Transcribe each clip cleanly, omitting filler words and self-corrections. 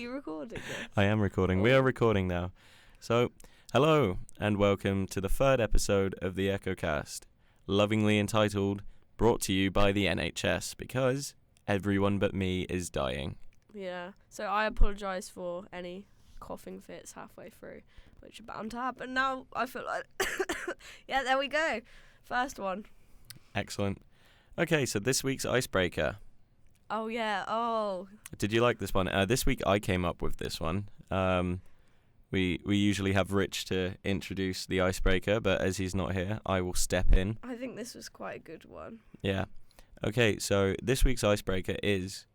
you recording this? I am recording. We are recording now. So, hello and welcome to the third episode of the Echocast, lovingly entitled, brought to you by the NHS, because everyone but me is dying. Yeah, so I apologise for any coughing fits halfway through, which are bound to happen. Now I feel like, yeah, there we go. First one. Excellent. Okay, so this week's icebreaker. Oh, yeah, oh. Did you like this one? This week I came up with this one. We usually have Rich to introduce the icebreaker, but as he's not here, I will step in. I think this was quite a good one. Yeah. Okay, so this week's icebreaker is,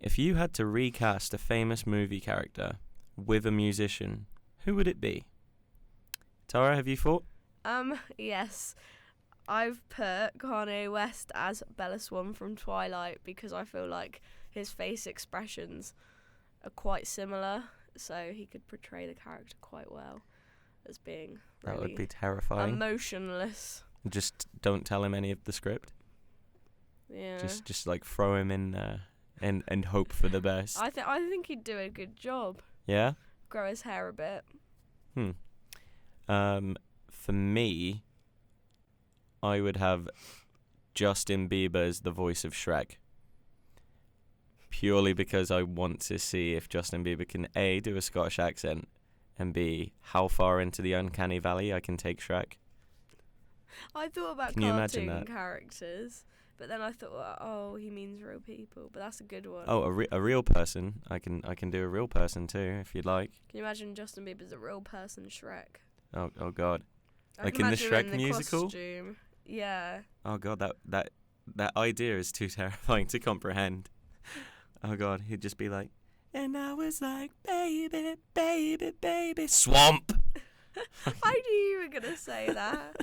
if you had to recast a famous movie character with a musician, who would it be? Tara, have you thought? Yes. I've put Kanye West as Bella Swan from Twilight because I feel like his face expressions are quite similar, so he could portray the character quite well as being really That would be terrifying. emotionless. Just don't tell him any of the script. Yeah. Just like throw him in there and hope for the best. I think he'd do a good job. Yeah? Grow his hair a bit. For me, I would have Justin Bieber as the voice of Shrek. Purely because I want to see if Justin Bieber can A, do a Scottish accent, and B, how far into the uncanny valley I can take Shrek. I thought about Can you imagine cartoon that? characters, but then I thought, oh, he means real people. But that's a good one. Oh, a real person. I can do a real person too, if you'd like. Can you imagine Justin Bieber's a real person Shrek? Oh God. I Like can in the imagine him Shrek in the musical? Costume. Yeah. Oh God, that idea is too terrifying to comprehend. Oh God, he'd just be like, and I was like, baby, baby, baby, swamp. I knew you were gonna say that.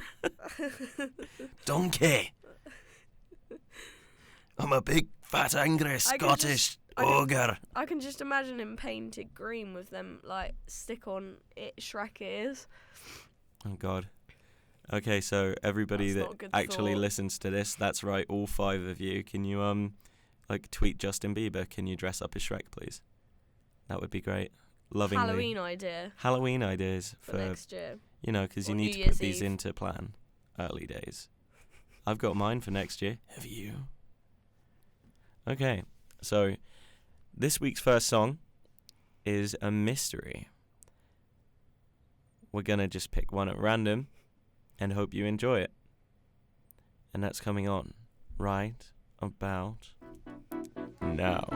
Donkey. I'm a big, fat, angry Scottish ogre. I can just imagine him painted green with them like stick-on Shrek ears. Oh God. Okay, so everybody That's that not a good actually thought. listens to this, that's right, all 5 of you. Can you like tweet Justin Bieber? Can you dress up as Shrek, please? That would be great. Lovingly. Halloween ideas for next year. You know, because you Or need New to Year's put these Eve. into plan early days. I've got mine for next year. Have you? Okay, so this week's first song is a mystery. We're going to just pick one at random and hope you enjoy it. And that's coming on right about now.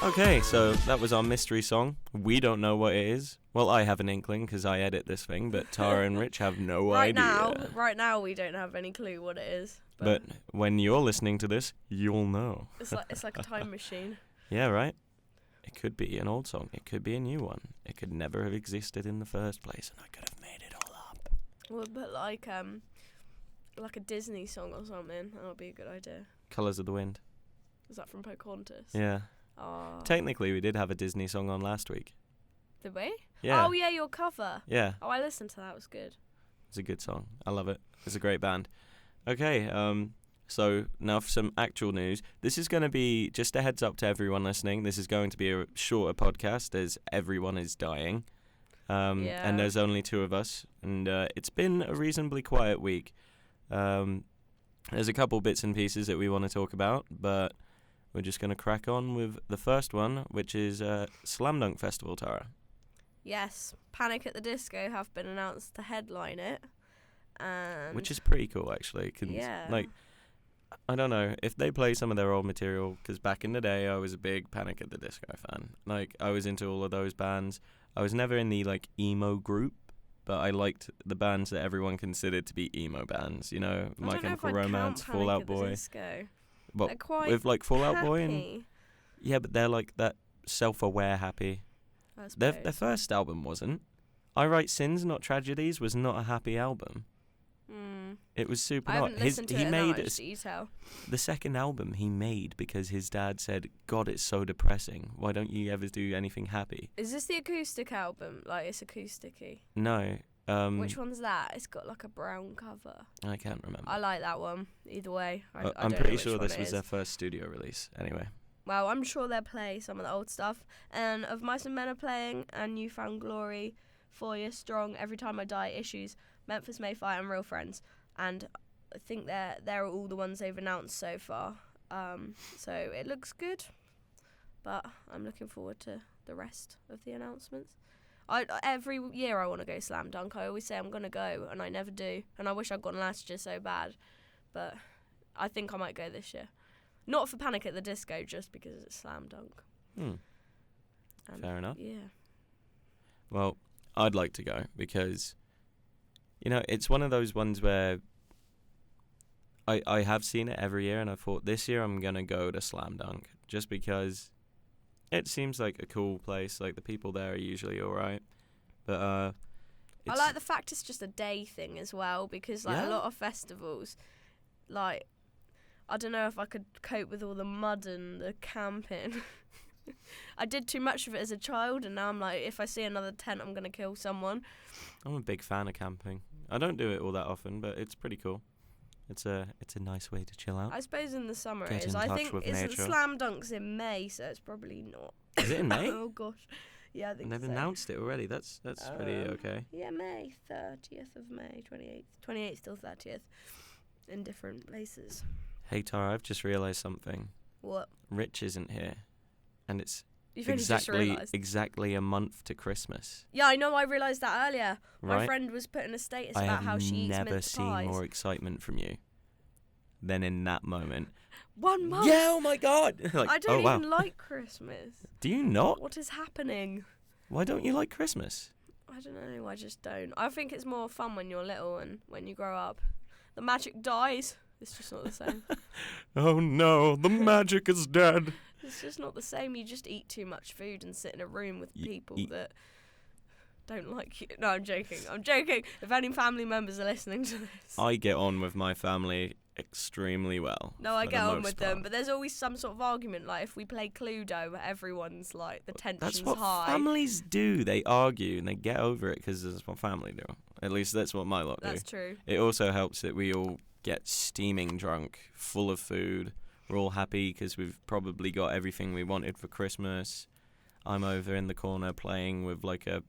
Okay, so that was our mystery song. We don't know what it is. Well, I have an inkling because I edit this thing, but Tara and Rich have no idea. Right now, we don't have any clue what it is. But when you're listening to this, you'll know. It's like a time machine. Yeah, right? It could be an old song. It could be a new one. It could never have existed in the first place, and I could have made it all up. We'll put like a Disney song or something. That would be a good idea. Colours of the Wind. Is that from Pocahontas? Yeah. Oh. Technically, we did have a Disney song on last week. Did we? Yeah. Oh, yeah, your cover. Yeah. Oh, I listened to that. It was good. It's a good song. I love it. It's a great band. Okay, so now for some actual news. This is going to be, just a heads up to everyone listening, this is going to be a shorter podcast as everyone is dying. And there's only 2 of us. And it's been a reasonably quiet week. There's a couple bits and pieces that we want to talk about, but we're just going to crack on with the first one, which is Slam Dunk Festival, Tara. Yes, Panic at the Disco have been announced to headline it. And which is pretty cool, actually. yeah. Like, I don't know if they play some of their old material, because back in the day I was a big Panic at the Disco fan. Like, I was into all of those bands. I was never in the like emo group, but I liked the bands that everyone considered to be emo bands. You know, My Chemical Romance, Fall Out Boy. But with like Fall Out Boy and yeah, but they're like that self-aware happy. Their first album wasn't. I Write Sins, Not Tragedies was not a happy album. It was super. I haven't listened to it in that much detail. The second album he made because his dad said, "God, it's so depressing. Why don't you ever do anything happy?" Is this the acoustic album? Like, it's acousticy? No. Which one's that? It's got like a brown cover. I can't remember. I like that one. Either way, I'm pretty sure this was their first studio release. Anyway. Well, I'm sure they'll play some of the old stuff. And of Mice and Men are playing, and New Found Glory, 4 Years Strong, Every Time I Die, Issues, Memphis Mayfire, and Real Friends. And I think they're all the ones they've announced so far. So it looks good, but I'm looking forward to the rest of the announcements. Every year I want to go Slam Dunk. I always say I'm going to go, and I never do. And I wish I'd gone last year so bad. But I think I might go this year. Not for Panic at the Disco, just because it's Slam Dunk. Fair enough. Yeah. Well, I'd like to go because, you know, it's one of those ones where I have seen it every year, and I thought this year I'm going to go to Slam Dunk just because it seems like a cool place. Like, the people there are usually all right. But I like the fact it's just a day thing as well, because like a lot of festivals, like, I don't know if I could cope with all the mud and the camping. I did too much of it as a child, and now I'm like, if I see another tent, I'm going to kill someone. I'm a big fan of camping. I don't do it all that often, but it's pretty cool. It's a nice way to chill out. I suppose in the summer Get it is. in I touch think with it's nature. Slam Dunk's in May, so it's probably not. Is it in May? Oh gosh, yeah, I think they've announced it already. That's pretty okay. Yeah, May 30th of May, 28th till 30th, in different places. Hey Tara, I've just realised something. What? Rich isn't here, and it's You've exactly a month to Christmas. Yeah, I know. I realised that earlier. Right? My friend was putting a status about how she eats mince pies. I have never seen more excitement from you than in that moment. 1 month. Yeah, oh my God. Like, I don't even like Christmas. Do you not? What is happening? Why don't you like Christmas? I don't know. I just don't. I think it's more fun when you're little and when you grow up. The magic dies. It's just not the same. Oh no, the magic is dead. It's just not the same. You just eat too much food and sit in a room with people that don't like you. No, I'm joking. If any family members are listening to this. I get on with my family extremely well. No, I get on with them, but there's always some sort of argument. Like, if we play Cluedo, everyone's like, the tension's high. That's what families do. They argue and they get over it because that's what family do. At least that's what my lot do. That's true. It also helps that we all get steaming drunk, full of food. We're all happy because we've probably got everything we wanted for Christmas. I'm over in the corner playing with like a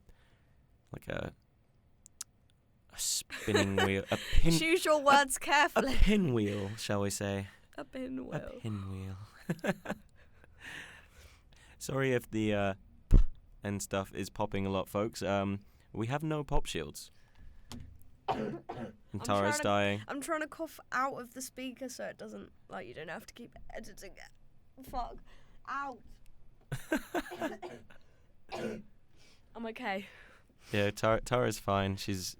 spinning wheel. Choose your words carefully. A pinwheel, shall we say? A pinwheel. A pinwheel. Sorry if the p and stuff is popping a lot, folks. We have no pop shields. And Tara's dying. I'm trying to cough out of the speaker so it doesn't, like, you don't have to keep editing it. Fuck. Out. I'm okay. Yeah, Tara's fine. She's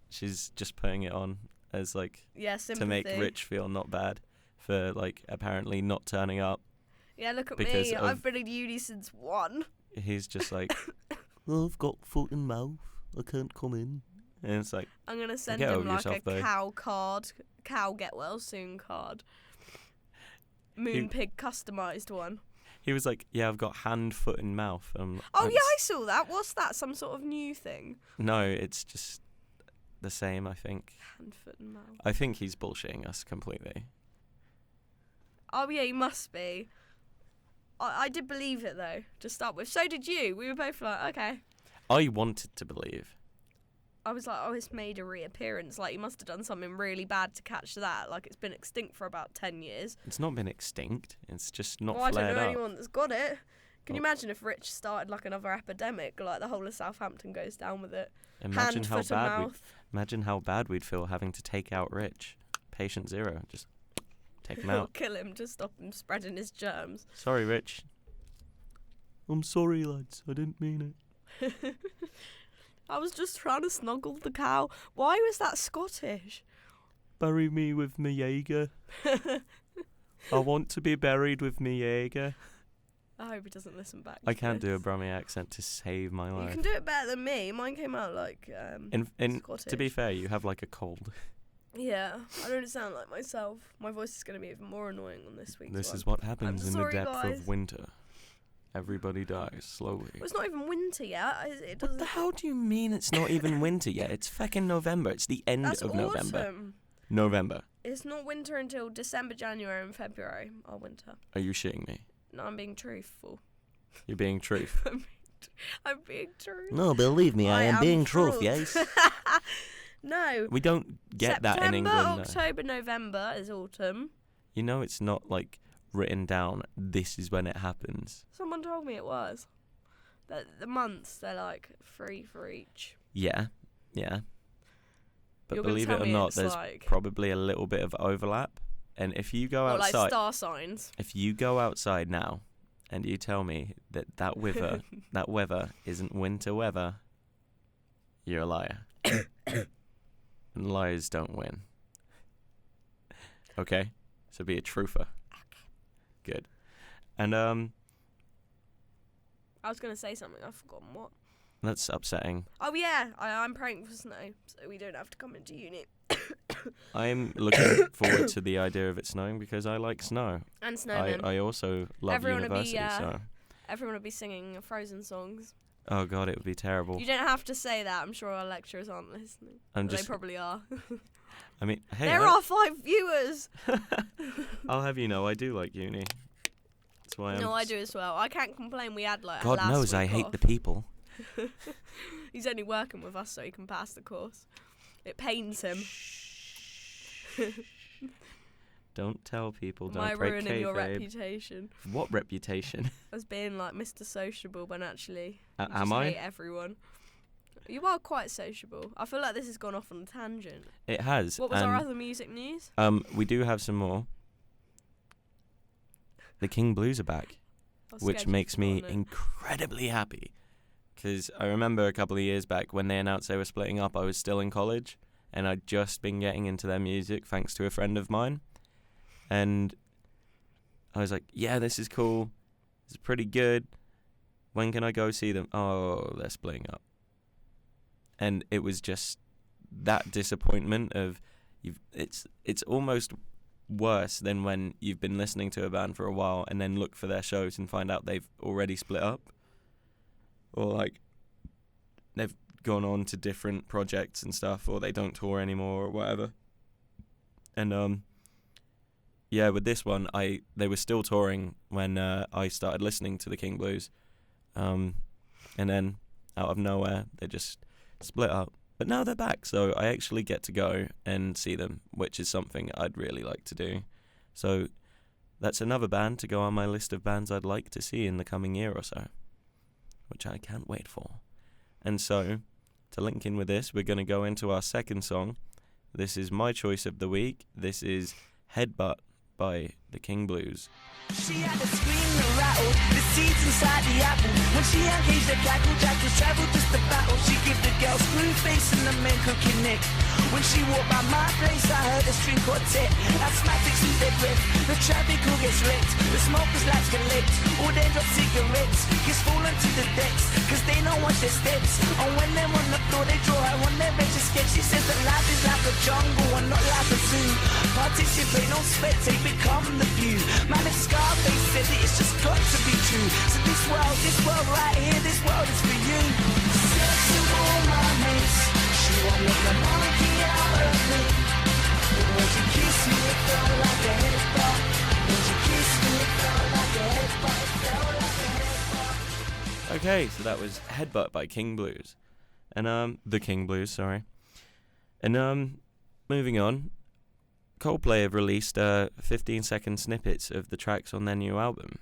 just putting it on as like to make Rich feel not bad for like apparently not turning up. Yeah, look at me. I've been in uni since 1. He's just like, oh, I've got foot and mouth. I can't come in. And it's like, I'm going to send him like a cow card, cow get well soon card. Moonpig customised one. He was like, yeah, I've got hand, foot and mouth. Oh yeah, I saw that. What's that? Some sort of new thing? No, it's just the same, I think. Hand, foot and mouth. I think he's bullshitting us completely. Oh yeah, he must be. I did believe it though, to start with. So did you. We were both like, okay. I wanted to believe. I was like, oh, it's made a reappearance. Like, he must have done something really bad to catch that. Like, it's been extinct for about 10 years. It's not been extinct. It's just not flared up. I don't know anyone that's got it. Can you imagine if Rich started like another epidemic, like the whole of Southampton goes down with it? Imagine Hand, foot, and mouth. Imagine how bad we'd feel having to take out Rich. Patient zero, just take him out. Kill him to stop him spreading his germs. Sorry, Rich. I'm sorry, lads. I didn't mean it. I was just trying to snuggle the cow. Why was that Scottish? Bury me with me Jaeger. I want to be buried with me Jaeger. I hope he doesn't listen back. I can't do a Brummie accent to save my life. You can do it better than me. Mine came out like Scottish. To be fair, you have like a cold. Yeah, I don't sound like myself. My voice is going to be even more annoying on this week's This one. is what happens in the depth guys. of winter. Everybody dies slowly. Well, it's not even winter yet. What the hell do you mean it's not even winter yet? It's fucking November. It's the end of November. Autumn. November. It's not winter until December, January, and February are winter. Are you shitting me? No, I'm being truthful. You're being truth. I'm being truth. No, believe me, I am being truth, yes. No. We don't get that in England. September, October, November is autumn. You know it's not like written down, this is when it happens. Someone told me it was. The months, they're like 3 for each. Yeah. But You're believe it or not, there's probably a little bit of overlap. And if you go outside... like star signs. If you go outside now and you tell me that weather isn't winter weather, you're a liar. And liars don't win. Okay? So be a truther. Good. And I was going to say something, I've forgotten what. That's upsetting. Oh yeah, I'm praying for snow, so we don't have to come into uni. I'm looking forward to the idea of it snowing because I like snow. And snowmen. I also love university, so... Everyone would be singing Frozen songs. Oh god, it would be terrible. You don't have to say that, I'm sure our lecturers aren't listening. They probably are. I mean, hey... There are 5 viewers! I'll have you know, I do like uni. That's why I'm... No, I do as well. I can't complain, we had like God last knows I week hate off. the people. He's only working with us so he can pass the course. It pains him. Don't tell people. Don't Am I break ruining kayfabe. your reputation? What reputation? As being like Mr. Sociable when actually you am just I? hate everyone. You are quite sociable. I feel like this has gone off on a tangent. It has. What was our other music news? We do have some more. The King Blues are back, which makes me incredibly happy. Because I remember a couple of years back when they announced they were splitting up, I was still in college, and I'd just been getting into their music thanks to a friend of mine. And I was like, yeah, this is cool. It's pretty good. When can I go see them? Oh, they're splitting up. And it was just that disappointment of it's almost worse than when you've been listening to a band for a while and then look for their shows and find out they've already split up. Or like they've gone on to different projects and stuff, or they don't tour anymore or whatever. And yeah, with this one, they were still touring when I started listening to the King Blues. And then out of nowhere, they just split up. But now they're back, so I actually get to go and see them, which is something I'd really like to do. So that's another band to go on my list of bands I'd like to see in the coming year or so, which I can't wait for. And so, to link in with this, we're going to go into our second song. This is my choice of the week. This is Headbutt by the King Blues. She had to scream and rattle, the seeds inside the apple. When she engaged the cackle, jackals traveled just to battle. She give the girl screw face and the men cooking Nick. When she walked by my place, I heard a string quartet. Asthmatics lose their breath, the traffic all gets wrecked. The smokers lights get licked, all they drop cigarettes. Kids falling to the decks, cause they don't watch their steps. And when they're on the floor, they draw her on their bench and sketch. She says that life is like a jungle and not like a zoo. Participate, don't spectate, become the view. Man, if Scarface said it, it's just got to be true. So this world right here, this world is for you. Sex to all my mates, she won't let the monkey out of me. But when she kissed me, it felt like a headbutt. When she kissed me, it felt like a headbutt. It felt like a headbutt. Okay, so that was Headbutt by King Blues. And the King Blues, sorry. And moving on, Coldplay have released 15-second snippets of the tracks on their new album.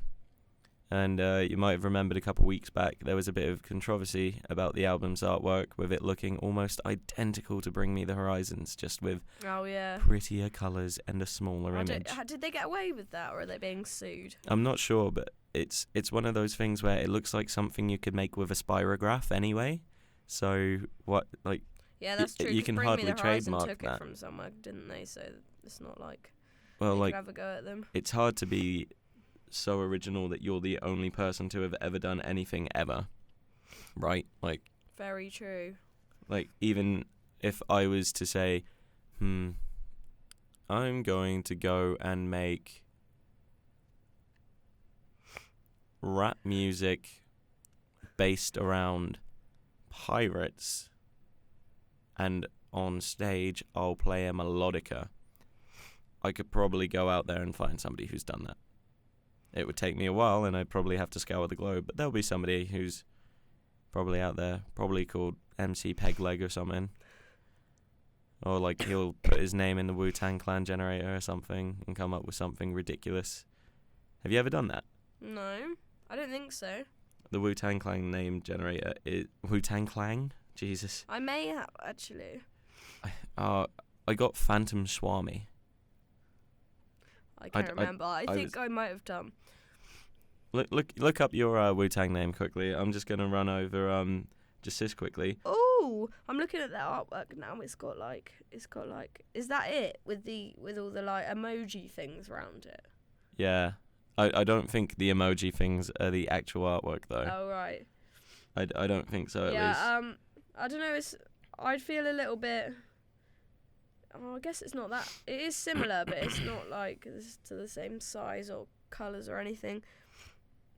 And you might have remembered a couple weeks back there was a bit of controversy about the album's artwork, with it looking almost identical to Bring Me the Horizons, just with prettier colours and a smaller image. Did they get away with that, or are they being sued? I'm not sure, but it's one of those things where it looks like something you could make with a spirograph anyway. So what, like... Yeah, that's true. You can Bring hardly Me the Horizon trademark took that. it from somewhere, didn't they? So it's not like well, they like, could have a go at them. it's hard to be so original that you're the only person to have ever done anything ever, right? Like, very true. Like, even if I was to say, I'm going to go and make rap music based around pirates, and on stage I'll play a melodica, I could probably go out there and find somebody who's done that. It would take me a while, and I'd probably have to scour the globe, but there'll be somebody who's probably out there, probably called MC Pegleg or something. Or, like, he'll put his name in the Wu-Tang Clan generator or something and come up with something ridiculous. Have you ever done that? No, I don't think so. The Wu-Tang Clan name generator is... Wu-Tang Clan? Jesus. I may have, actually. I got Phantom Swami. I can't remember. I think I might have done. Look up your Wu-Tang name quickly. I'm just gonna run over just this quickly. Oh, I'm looking at that artwork now. It's got like, is that it with all the like emoji things around it? Yeah, I don't think the emoji things are the actual artwork though. Oh right. I don't think so, at least. Yeah. I don't know. I'd feel a little bit. Oh, I guess it's not that. It is similar, but it's not like to the same size or colours or anything.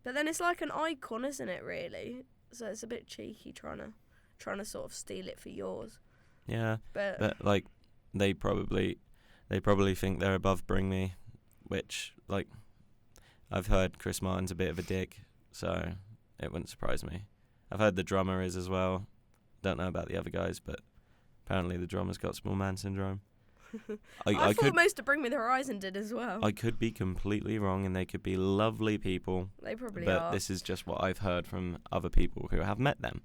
But then it's like an icon, isn't it? Really. So it's a bit cheeky trying to sort of steal it for yours. Yeah. But like, they probably think they're above Bring Me, which, like, I've heard Chris Martin's a bit of a dick, so it wouldn't surprise me. I've heard the drummer is as well. Don't know about the other guys, but apparently the drummer's got small man syndrome. I thought most of Bring Me the Horizon did as well. I could be completely wrong, and they could be lovely people. They probably but are. This is just what I've heard from other people who have met them,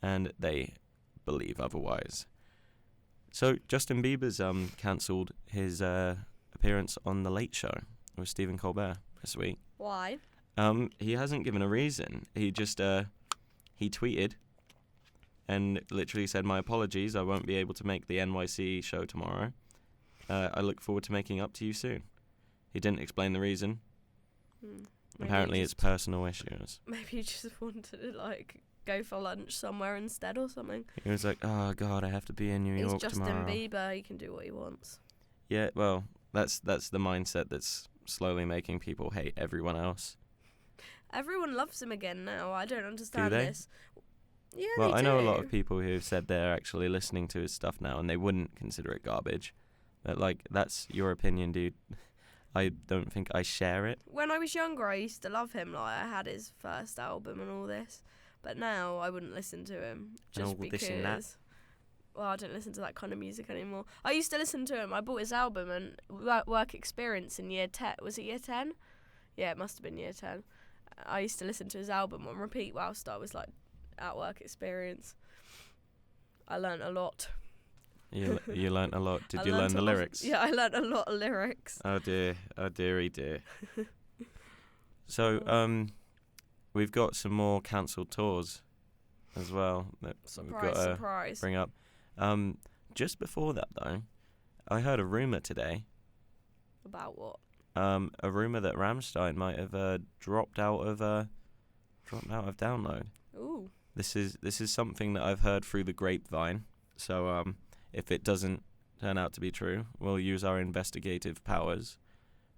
and they believe otherwise. So Justin Bieber's cancelled his appearance on The Late Show with Stephen Colbert this week. Why? He hasn't given a reason. He just he tweeted and literally said, "My apologies, I won't be able to make the NYC show tomorrow. I look forward to making up to you soon." He didn't explain the reason. Apparently it's personal issues. Maybe he just wanted to, like, go for lunch somewhere instead or something. He was like, "Oh God, I have to be in New York tomorrow." He's Justin Bieber, he can do what he wants. Yeah, well, that's the mindset that's slowly making people hate everyone else. Everyone loves him again now. I don't understand do they? this. Yeah, well, they I know do. a lot of people who've said they're actually listening to his stuff now, and they wouldn't consider it garbage. But, like, that's your opinion, dude. I don't think I share it. When I was younger, I used to love him. Like, I had his first album and all this. But now I wouldn't listen to him just because. This and that. Well, I don't listen to that kind of music anymore. I used to listen to him. I bought his album and Work Experience in year 10. Was it year 10? Yeah, it must have been year 10. I used to listen to his album on repeat whilst I was, like, at Work Experience. I learnt a lot. You learnt a lot. Did you learn the lyrics? Yeah, I learnt a lot of lyrics. Oh dear, dear. So, we've got some more cancelled tours as well that we've got to surprise. Bring up. Just before that though, I heard a rumor today. About what? A rumor that Rammstein might have dropped out of download. Ooh. This is something that I've heard through the grapevine. So if it doesn't turn out to be true, we'll use our investigative powers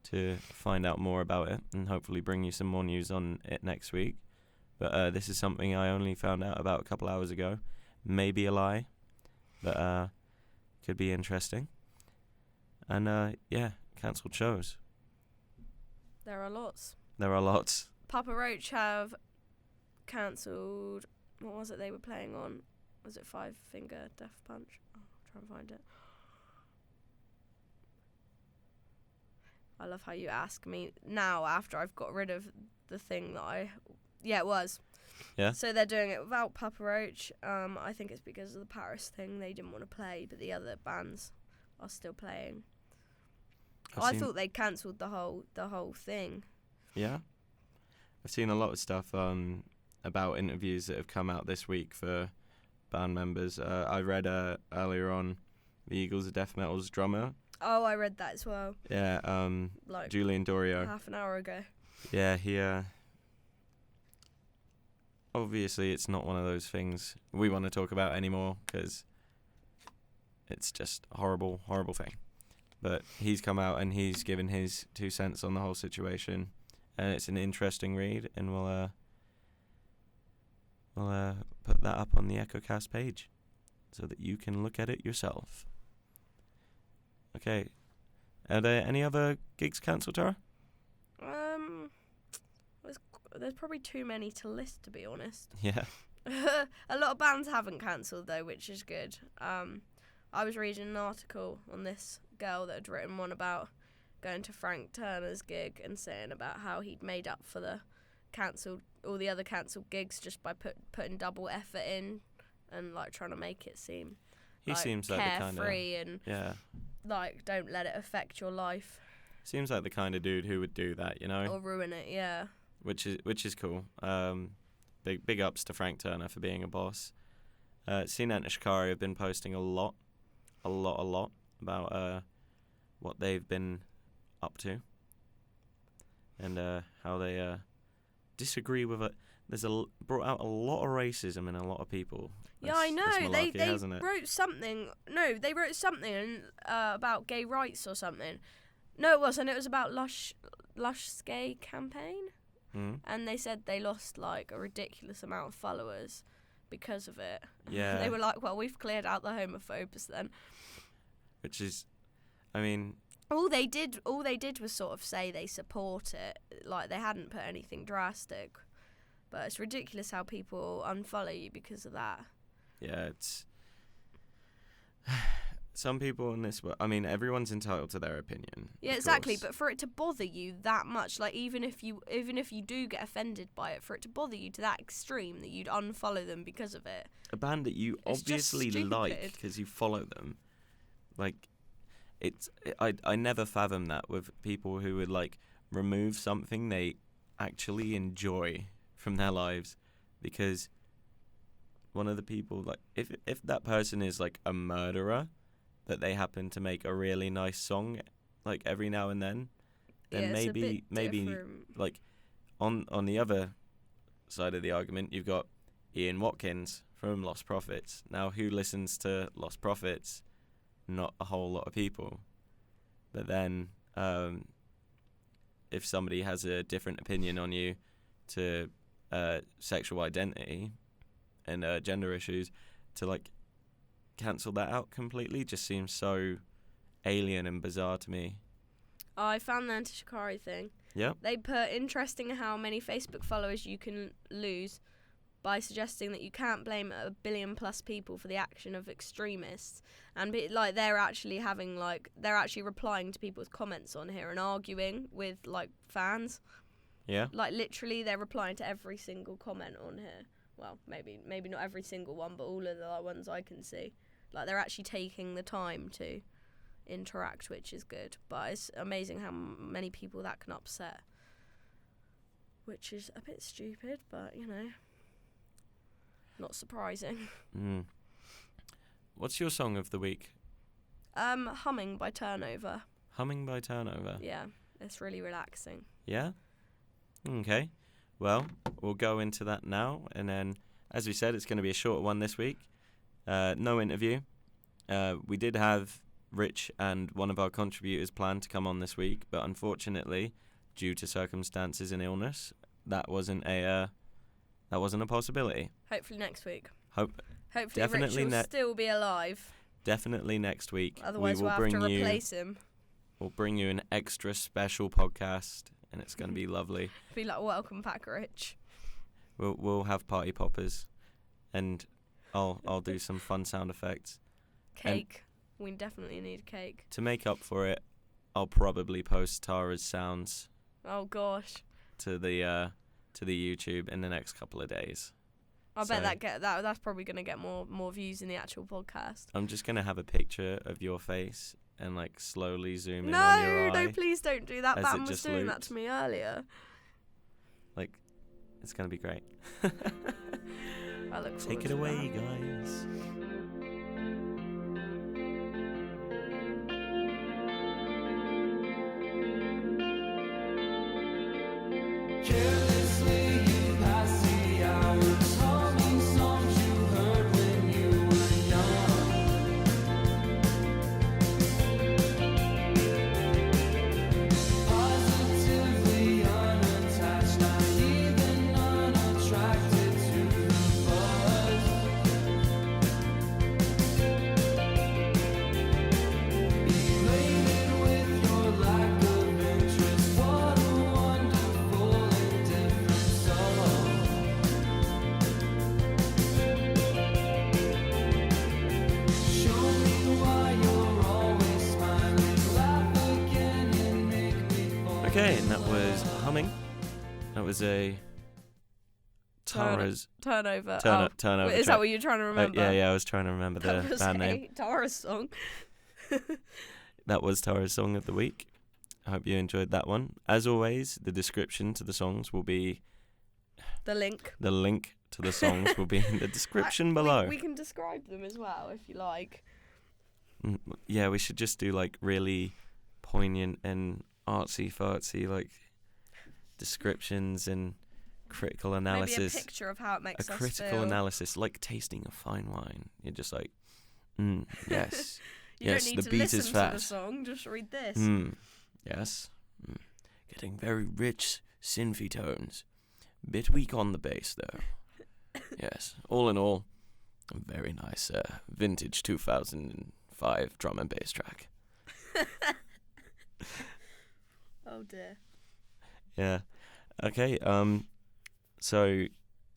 to find out more about it and hopefully bring you some more news on it next week. But this is something I only found out about a couple hours ago. Maybe a lie, but could be interesting. And yeah, cancelled shows. There are lots. Papa Roach have cancelled. What was it they were playing on? Was it Five Finger Death Punch? Oh, I'll try and find it. I love how you ask me now after I've got rid of the thing that it was. Yeah? So they're doing it without Papa Roach. I think it's because of the Paris thing. They didn't want to play, but the other bands are still playing. I thought they cancelled the whole thing. Yeah? I've seen a lot of stuff about interviews that have come out this week for band members. I read earlier on the Eagles of Death Metal's drummer. Oh, I read that as well. Yeah, Like Julian Dorio. half an hour ago. Yeah, he obviously it's not one of those things we want to talk about anymore because it's just a horrible, horrible thing. But he's come out and he's given his 2 cents on the whole situation, and it's an interesting read, and we'll put that up on the Echocast page so that you can look at it yourself. Okay, are there any other gigs cancelled, Tara? There's probably too many to list, to be honest. Yeah. A lot of bands haven't cancelled though, which is good. I was reading an article on this girl that had written one about going to Frank Turner's gig and saying about how he'd made up for all the other cancelled gigs just by putting double effort in and like trying to make it seem He seems like the kind of carefree and like don't let it affect your life. Seems like the kind of dude who would do that, you know, or ruin it. Yeah. Which is cool. Big ups to Frank Turner for being a boss. CNET and Shikari have been posting a lot about what they've been up to and how they disagree with it. Brought out a lot of racism in a lot of people. Yeah, I know. They hasn't it? wrote something. No, they wrote something about gay rights or something. No, it wasn't. It was about Lush's gay campaign. Mm. And they said they lost like a ridiculous amount of followers because of it. Yeah. They were like, well, we've cleared out the homophobes then. Which is, I mean... All they did was sort of say they support it. Like, they hadn't put anything drastic. But it's ridiculous how people unfollow you because of that. Yeah, it's... Some people in this... I mean, everyone's entitled to their opinion. Yeah, exactly. But for it to bother you that much, like even if you do get offended by it, for it to bother you to that extreme that you'd unfollow them because of it. A band that you obviously like because you follow them, like, I never fathom that with people who would like remove something they actually enjoy from their lives because one of the people, like, if that person is like a murderer, but they happen to make a really nice song, like every now and then maybe like on the other side of the argument, you've got Ian Watkins from Lost Prophets. Now, who listens to Lost Prophets? Not a whole lot of people. But then, if somebody has a different opinion on you to sexual identity and gender issues, to like cancel that out completely just seems so alien and bizarre to me. Oh, I found the anti-Shikari thing. Yeah. They put interesting how many Facebook followers you can lose by suggesting that you can't blame 1 billion plus people for the action of extremists, and they're actually replying to people's comments on here and arguing with like fans. Yeah. Like literally, they're replying to every single comment on here. Well, maybe not every single one, but all of the ones I can see. Like, they're actually taking the time to interact, which is good. But it's amazing how many people that can upset, which is a bit stupid, but, you know, not surprising. Mm. What's your song of the week? Humming by Turnover. Humming by Turnover? Yeah, it's really relaxing. Yeah? Okay. Well, we'll go into that now, and then, as we said, it's going to be a shorter one this week. No interview. We did have Rich and one of our contributors planned to come on this week, but unfortunately, due to circumstances and illness, that wasn't a possibility. Hopefully next week. Hopefully Rich will still be alive. Definitely next week. Otherwise, we'll have to replace him. We'll bring you an extra special podcast, and it's going to be lovely. Be like, welcome back, Rich. We'll have party poppers, and I'll do some fun sound effects. Cake. We definitely need cake. To make up for it, I'll probably post Tara's sounds. Oh gosh. To the to the YouTube in the next couple of days. I bet that's probably going to get more views in the actual podcast. I'm just going to have a picture of your face and like slowly zoom in on your eye. No, please don't do that. as Batman it was just doing that loops. to me earlier. Like, it's going to be great. I look forward Take it to away, that. guys. Carelessly you pass the hours, humming songs you heard when you were young. Positively unattached, not even unattracted to the buzz. Elated with your lack of interest, what a wonderful indifference. Show me why you're always smiling. Laugh again and make me fall. Okay, and that was Humming. That was a Tara's Turnover. turnover Wait, is track. that what you're trying to remember? Yeah, I was trying to remember That the was band a name. Tara's song. That was Tara's song of the week. I hope you enjoyed that one. As always, the description to the songs will be The link. the link to the songs will be in the description below. We can describe them as well if you like. Yeah, we should just do like really poignant and artsy fartsy like descriptions and critical analysis. Maybe a picture of how it makes us critical feel. analysis, like tasting a fine wine. You're just like, yes, You yes, don't need the to beat listen is to the fast. song, just read this. Yes, getting very rich, synthy tones. Bit weak on the bass though. Yes, all in all, a very nice vintage 2005 drum and bass track. Oh dear. Yeah. Okay. So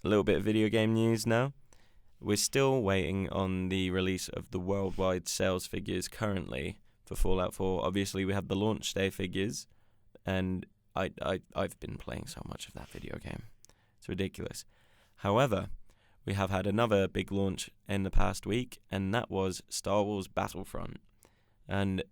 a little bit of video game news now. We're still waiting on the release of the worldwide sales figures currently for Fallout 4. Obviously, we have the launch day figures, and I've been playing so much of that video game. It's ridiculous. However, we have had another big launch in the past week, and that was Star Wars Battlefront. And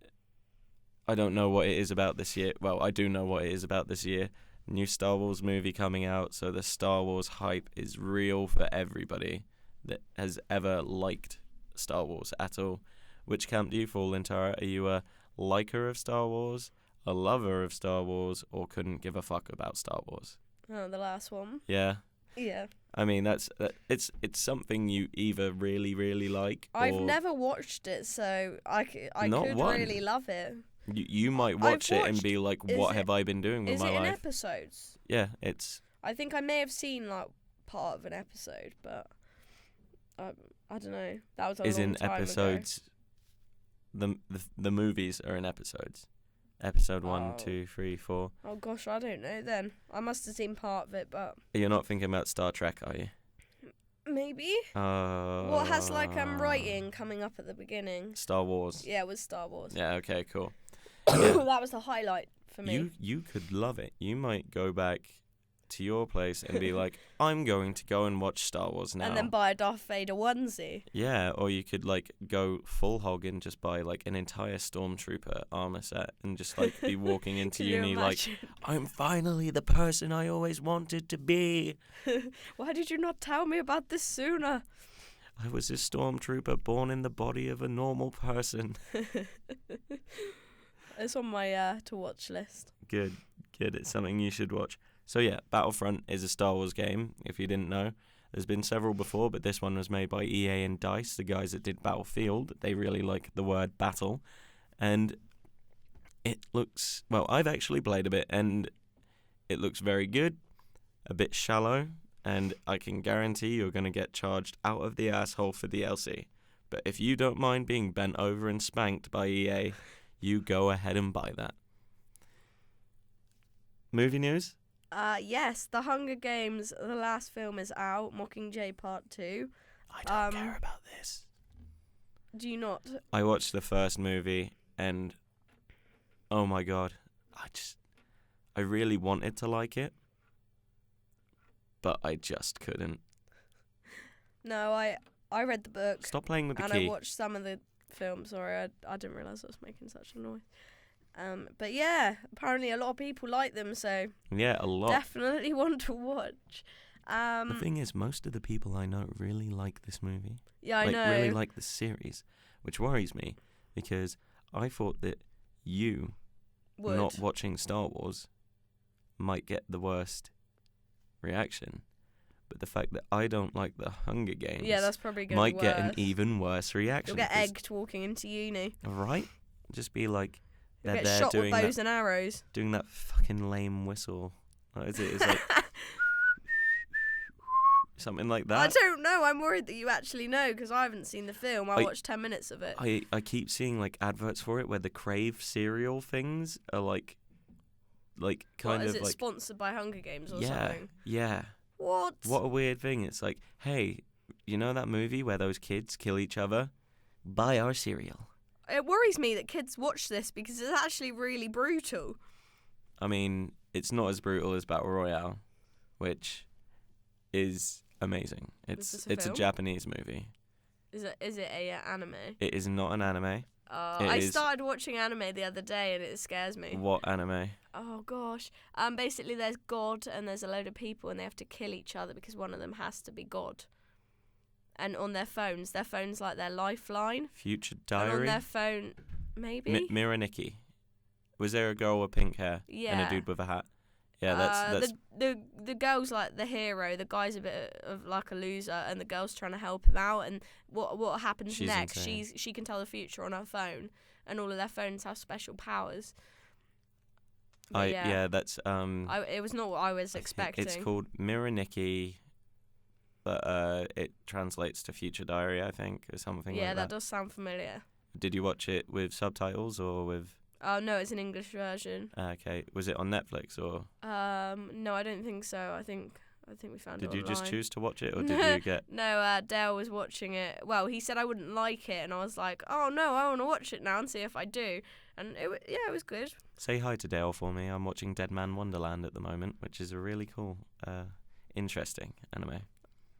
I don't know what it is about this year. Well, I do know what it is about this year. New Star Wars movie coming out, so the Star Wars hype is real for everybody that has ever liked Star Wars at all. Which camp do you fall in, Tara? Are you a liker of Star Wars, a lover of Star Wars, or couldn't give a fuck about Star Wars? Oh, the last one. Yeah. Yeah. I mean, it's something you either really, really like, I've or never watched it, so I Not could one. really love it. you might I've watch it and watched- be like, is what it- have I been doing with Is my it in life? episodes? Yeah, it's I think I may have seen like part of an episode, but I don't know. That was a is long in time episodes. The movies are in episodes. Episode 1, Oh. 2, 3, 4. ago. Oh gosh, I don't know then. I must have seen part of it, but You're not thinking about Star Trek, are you? maybe. What has like writing coming up at the beginning? Star Wars. Yeah, it was Star Wars. Yeah. Okay. Cool. That was the highlight for me. You could love it. You might go back to your place and be like, I'm going to go and watch Star Wars now. And then buy a Darth Vader onesie. Yeah, or you could like go full hog and just buy like an entire Stormtrooper armor set and just like be walking into Can you uni like, imagine? I'm finally the person I always wanted to be. Why did you not tell me about this sooner? I was a Stormtrooper born in the body of a normal person. It's on my to watch list. Good. It's something you should watch. So yeah, Battlefront is a Star Wars game, if you didn't know. There's been several before, but this one was made by EA and DICE, the guys that did Battlefield. They really like the word battle. And it looks... Well, I've actually played a bit, and it looks very good, a bit shallow, and I can guarantee you're going to get charged out of the asshole for DLC. But if you don't mind being bent over and spanked by EA, you go ahead and buy that. Movie news? Yes, The Hunger Games, the last film is out, Mockingjay Part 2. I don't care about this. Do you not? I watched the first movie and oh my god, I really wanted to like it, but I just couldn't. No, I read the book. Stop playing with the and key. I watched some of the films. Sorry, I didn't realise I was making such a noise. But yeah, apparently a lot of people like them, so Yeah, a lot. definitely want to watch. The thing is, most of the people I know really like this movie. Yeah, I know. Really like the series, which worries me because I thought that you Would. not watching Star Wars might get the worst reaction. But the fact that I don't like the Hunger Games Yeah, that's probably going might to get an even worse reaction. You'll get egged walking into uni. Right? Just be like, You'll they're get there shot with doing bows that, and arrows. doing that fucking lame whistle. What is it? It's like something like that. I don't know. I'm worried that you actually know because I haven't seen the film. I watched 10 minutes of it. I keep seeing like adverts for it where the Crave cereal things are like kind Is of it like sponsored by Hunger Games or something? Yeah. What? What a weird thing. It's like, hey, you know that movie where those kids kill each other? Buy our cereal. It worries me that kids watch this because it's actually really brutal. I mean, it's not as brutal as Battle Royale, which is amazing. It's a film? Japanese movie. Is it a anime? It is not an anime. I started watching anime the other day and it scares me. What anime? Oh gosh. Basically there's God and there's a load of people and they have to kill each other because one of them has to be God. And on their phone's like their lifeline. Future Diary? And on their phone, maybe? Mira Nikki. Was there a girl with pink hair? Yeah. And a dude with a hat? Yeah, that's the girl's like the hero. The guy's a bit of like a loser, and the girl's trying to help him out. And what happens She's next? insane. She can tell the future on her phone, and all of their phones have special powers. But that's it was not what I was expecting. It's called Mira Nikki, but it translates to Future Diary, I think, or something like that. Yeah, that does sound familiar. Did you watch it with subtitles or with? Oh no, it's an English version. Okay, was it on Netflix or? No, I don't think so. I think we found it Did you online. just choose to watch it, or did you get? No, Dale was watching it. Well, he said I wouldn't like it, and I was like, oh no, I want to watch it now and see if I do. And it was good. Say hi to Dale for me. I'm watching Dead Man Wonderland at the moment, which is a really cool, interesting anime.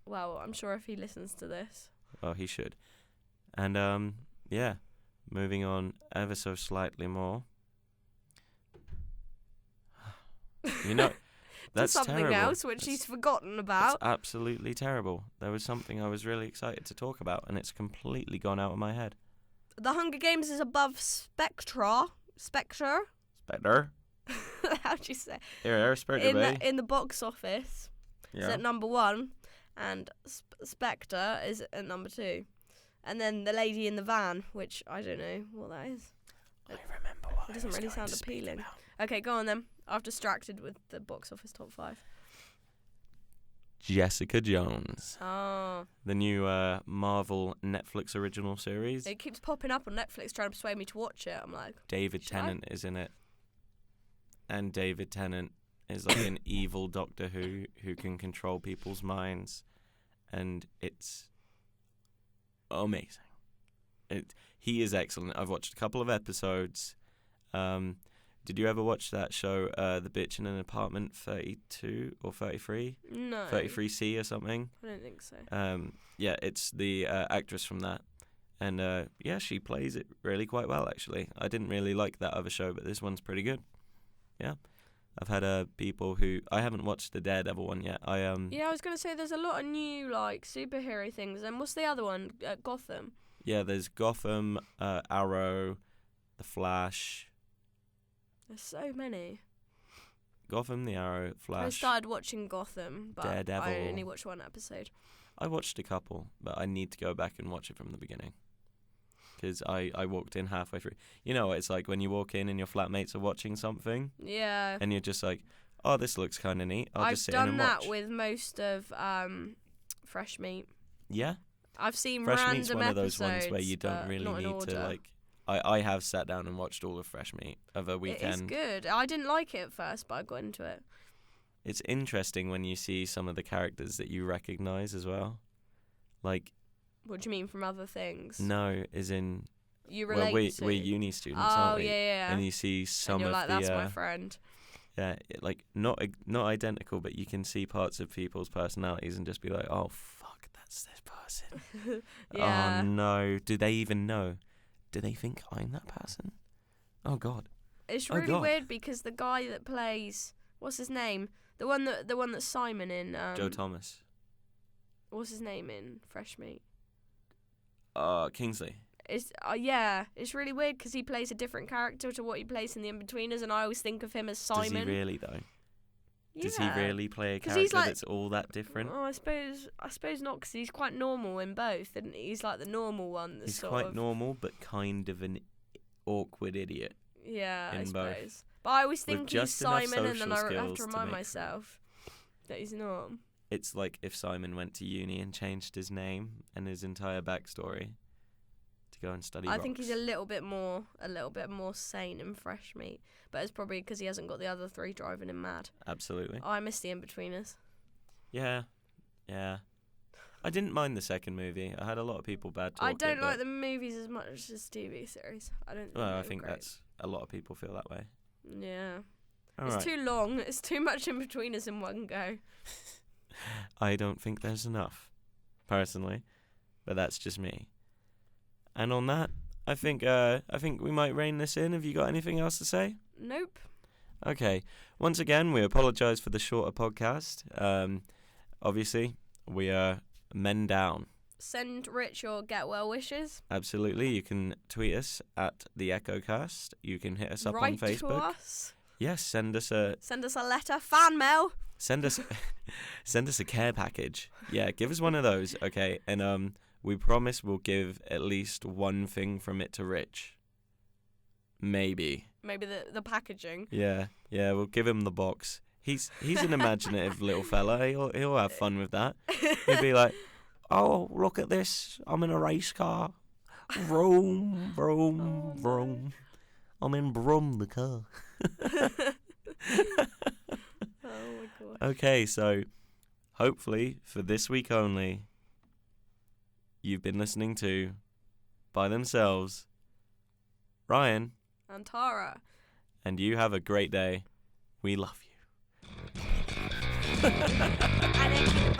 Well, I'm sure if he listens to this. Well, he should. And yeah. Moving on ever so slightly more. You know, that's something terrible. else which he's forgotten about. That's absolutely terrible. There was something I was really excited to talk about, and it's completely gone out of my head. The Hunger Games is above Spectre. Spectre? How'd you say? Yeah, Spectre, in the box office, it's at number 1, and Spectre is at number 2. And then the lady in the van, which I don't know what that is. I remember what it doesn't really sound appealing. Okay, go on then. I've distracted with the box office top 5. Jessica Jones. Oh. The new Marvel Netflix original series. It keeps popping up on Netflix trying to persuade me to watch it. I'm like, David Tennant is in it. And David Tennant is like an evil Doctor Who can control people's minds. And it's amazing. He is excellent. I've watched a couple of episodes. Did you ever watch that show, The Bitch in an Apartment 32 or 33? No. 33C or something? I don't think so. Yeah, it's the actress from that. And yeah, she plays it really quite well, actually. I didn't really like that other show, but this one's pretty good. Yeah. I've had people who... I haven't watched the Daredevil one yet. Yeah, I was going to say there's a lot of new like superhero things. And what's the other one? Gotham. Yeah, there's Gotham, Arrow, The Flash. There's so many. Gotham, The Arrow, Flash. I started watching Gotham, but Daredevil. I only watched one episode. I watched a couple, but I need to go back and watch it from the beginning. Because I walked in halfway through. You know what it's like when you walk in and your flatmates are watching something? Yeah. And you're just like, oh, this looks kind of neat. I'll just sit in I've and done watch. that with most of Fresh Meat. Yeah? I've seen Fresh random Meat's one of those episodes, ones where you don't really not in need order. to, like... I have sat down and watched all of Fresh Meat of a weekend. It is good. I didn't like it at first, but I got into it. It's interesting when you see some of the characters that you recognise as well. Like... What do you mean, from other things? No, as in... You relate to... We're uni students, oh, aren't we? yeah. And you see some and you're of like, the... that's my friend. Yeah, like not identical, but you can see parts of people's personalities and just be like, oh fuck, that's this person. Yeah. Oh no, do they even know? Do they think I'm that person? Oh god. It's Oh, really God. weird because the guy that plays, what's his name? The one that's Simon in. Joe Thomas. What's his name in Fresh Meat? Kingsley. It's it's really weird because he plays a different character to what he plays in The Inbetweeners, and I always think of him as Simon. Does he really though? Yeah. Does he really play a 'Cause character he's like- that's all that different? Oh, I suppose not, because he's quite normal in both, and he's like the normal one. That's He's sort quite of, normal, but kind of an awkward idiot. Yeah, I in suppose. both. But I always With think he's just enough Simon, and then social I have skills to to remind make- myself that he's not. It's like if Simon went to uni and changed his name and his entire backstory to go and study I think rocks. he's a little bit more sane in Fresh Meat, but it's probably because he hasn't got the other three driving him mad. Absolutely. Oh, I miss The Inbetweeners. Yeah. I didn't mind the second movie. I had a lot of people bad talk I don't it, like but- the movies as much as TV series. I don't. Well, they I were think great. that's a lot of people feel that way. Yeah. All It's right. too long. It's too much In-Betweeners in one go. I don't think there's enough, personally, but that's just me. And on that, I think we might rein this in. Have you got anything else to say? Nope. Okay. Once again, we apologise for the shorter podcast. Obviously, we are men down. Send Rich your get well wishes. Absolutely. You can tweet us at the Echocast. You can hit us up Write on Facebook. to us. Yes, send us a letter. Fan mail. send us a care package. Yeah, give us one of those, okay? And we promise we'll give at least one thing from it to Rich. Maybe. Maybe the packaging. Yeah, we'll give him the box. He's an imaginative little fella. He'll have fun with that. He'll be like, "Oh, look at this! I'm in a race car. Vroom, vroom, Oh, no. vroom. I'm in Brum the car." Oh my god. Okay, so hopefully for this week only, you've been listening to By Themselves, Ryan, And Tara. and you have a great day. We love you. And then